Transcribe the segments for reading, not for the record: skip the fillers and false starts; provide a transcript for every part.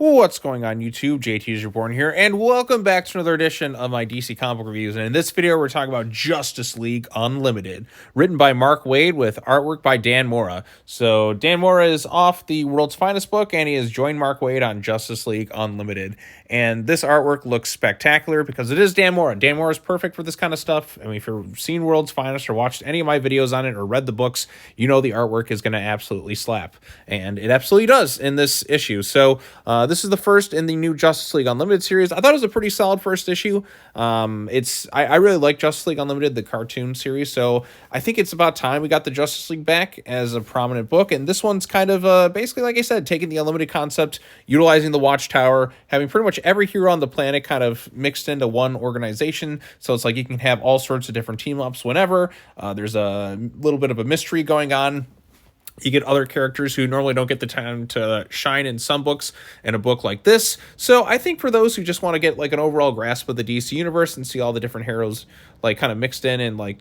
What's going on YouTube? JT Reborn here, and welcome back to another edition of my DC comic reviews. And in this video, we're talking about Justice League Unlimited, written by Mark Waid with artwork by Dan Mora. So Dan Mora is off the World's Finest book, and he has joined Mark Waid on Justice League Unlimited. And this artwork looks spectacular because it is Dan Mora. Dan Mora is perfect for this kind of stuff. I mean, if you've seen World's Finest or watched any of my videos on it or read the books, you know the artwork is going to absolutely slap. And it absolutely does in this issue. So this is the first in the new Justice League Unlimited series. I thought it was a pretty solid first issue. I really like Justice League Unlimited, the cartoon series, so I think it's about time we got the Justice League back as a prominent book. And this one's kind of basically, like I said, taking the Unlimited concept, utilizing the Watchtower, having pretty much every hero on the planet kind of mixed into one organization. So it's like you can have all sorts of different team ups whenever. There's a little bit of a mystery going on. You get other characters who normally don't get the time to shine in some books in a book like this. So I think for those who just want to get like an overall grasp of the DC universe and see all the different heroes like kind of mixed in like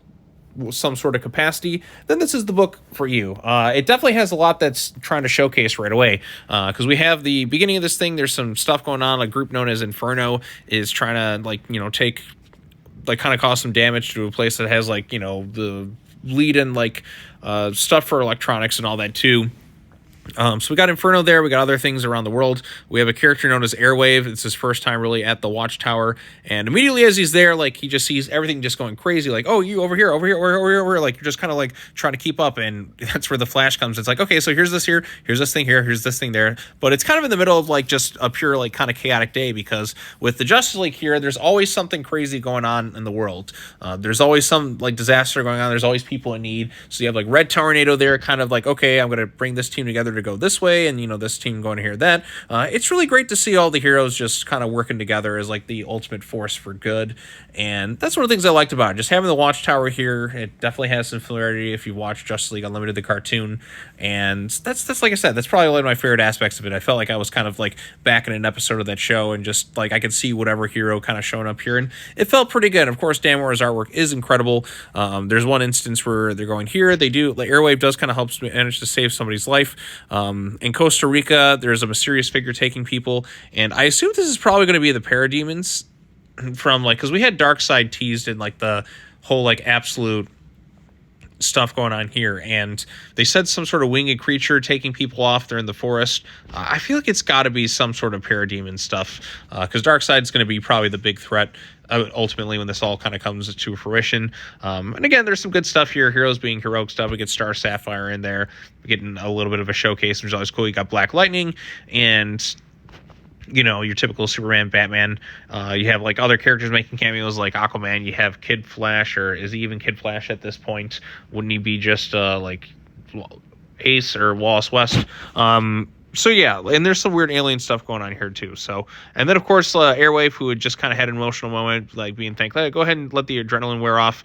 some sort of capacity, then this is the book for you. It definitely has a lot that's trying to showcase right away, because we have the beginning of this thing. There's some stuff going on. A group known as Inferno is trying to take kind of cause some damage to a place that has the lead in stuff for electronics and all that too. So we got Inferno there. We got other things around the world. We have a character known as Airwave. It's his first time really at the Watchtower. And immediately as he's there, he just sees everything just going crazy. Like, oh, you over here, over here, over here, over here, over here. Like, you're just kind of trying to keep up. And that's where the Flash comes. It's like, okay, so here's this here. Here's this thing here. Here's this thing there. But it's kind of in the middle of just a pure kind of chaotic day, because with the Justice League here, there's always something crazy going on in the world. There's always some disaster going on. There's always people in need. So you have Red Tornado there, kind of okay, I'm going to bring this team together to go this way, and this team going here that. It's really great to see all the heroes just kind of working together as the ultimate force for good. And that's one of the things I liked about it. Just having the Watchtower here, it definitely has some familiarity if you watch Justice League Unlimited, the cartoon. And that's like I said, that's probably one of my favorite aspects of it. I felt like I was kind of back in an episode of that show, and just I could see whatever hero kind of showing up here, and it felt pretty good. Of course, Dan Mora's artwork is incredible. There's one instance where they're going here. They do Airwave does kind of helps manage to save somebody's life. In Costa Rica, there's a mysterious figure taking people, and I assume this is probably going to be the parademons from because we had Darkseid teased in the whole absolute stuff going on here, and they said some sort of winged creature taking people off. They're in the forest. I feel like it's got to be some sort of parademon stuff, because Darkseid's going to be probably the big threat ultimately when this all kind of comes to fruition. And again, there's some good stuff here, heroes being heroic stuff. We get Star Sapphire in there, we're getting a little bit of a showcase, which is always cool. You got Black Lightning and your typical Superman, Batman. You have other characters making cameos like Aquaman. You have Kid Flash, or is he even Kid Flash at this point? Wouldn't he be just Ace or Wallace West? So yeah, and there's some weird alien stuff going on here too. So, and then of course Airwave, who had just kind of had an emotional moment, being thankful. Go ahead and let the adrenaline wear off.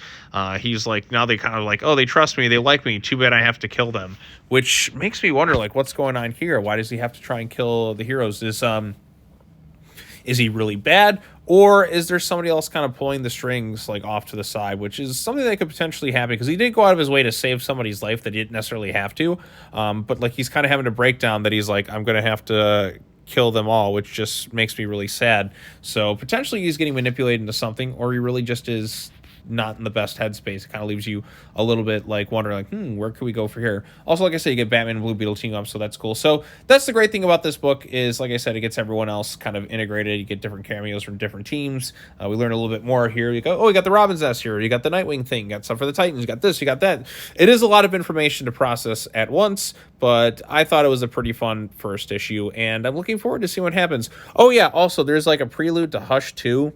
He's now they kind of oh, they trust me, they like me. Too bad I have to kill them, which makes me wonder what's going on here. Why does he have to try and kill the heroes? Is he really bad, or is there somebody else kind of pulling the strings off to the side, which is something that could potentially happen, because he did go out of his way to save somebody's life that he didn't necessarily have to, but he's kind of having a breakdown that he's I'm going to have to kill them all, which just makes me really sad. So potentially he's getting manipulated into something, or he really just is not in the best headspace. It kind of leaves you a little bit wondering where could we go for here. Also, like I said, you get Batman and Blue Beetle team up, so that's cool. So that's the great thing about this book is, like I said, it gets everyone else kind of integrated. You get different cameos from different teams. We learn a little bit more here. You go, oh, you got the Robin's Nest here, you got the Nightwing thing, you got stuff for the Titans, you got this, you got that. It is a lot of information to process at once, but I thought it was a pretty fun first issue, and I'm looking forward to see what happens. Oh yeah, also there's a prelude to Hush 2,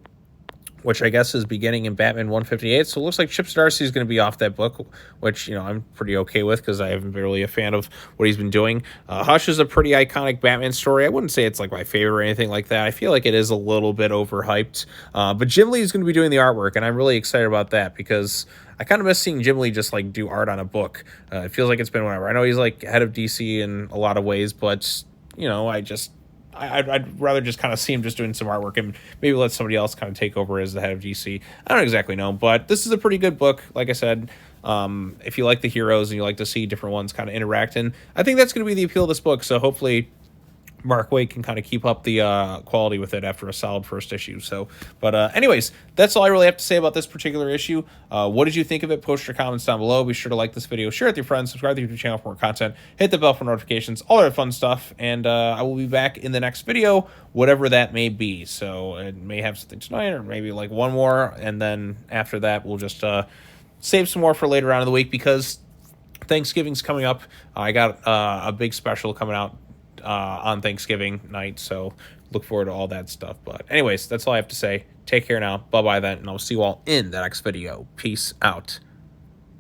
which I guess is beginning in Batman 158. So it looks like Chip Zdarsky is going to be off that book, which, I'm pretty okay with, because I haven't been really a fan of what he's been doing. Hush is a pretty iconic Batman story. I wouldn't say it's my favorite or anything like that. I feel like it is a little bit overhyped. But Jim Lee is going to be doing the artwork, and I'm really excited about that, because I kind of miss seeing Jim Lee just do art on a book. It feels like it's been whatever. I know he's head of DC in a lot of ways, but, I'd rather just kind of see him just doing some artwork and maybe let somebody else kind of take over as the head of DC. I don't exactly know, but this is a pretty good book. Like I said, if you like the heroes and you like to see different ones kind of interact, and I think that's going to be the appeal of this book. So hopefully Mark Waid can kind of keep up the quality with it after a solid first issue. So, but anyways, that's all I really have to say about this particular issue. What did you think of it? Post your comments down below. Be sure to like this video, share it with your friends, subscribe to the YouTube channel for more content, hit the bell for notifications, all that fun stuff, and I will be back in the next video, whatever that may be. So it may have something tonight, or maybe like one more, and then after that, we'll just save some more for later on in the week, because Thanksgiving's coming up. I got a big special coming out on Thanksgiving night, so look forward to all that stuff. But anyways, that's all I have to say. Take care now. Bye-bye then, and I'll see you all in the next video. Peace out.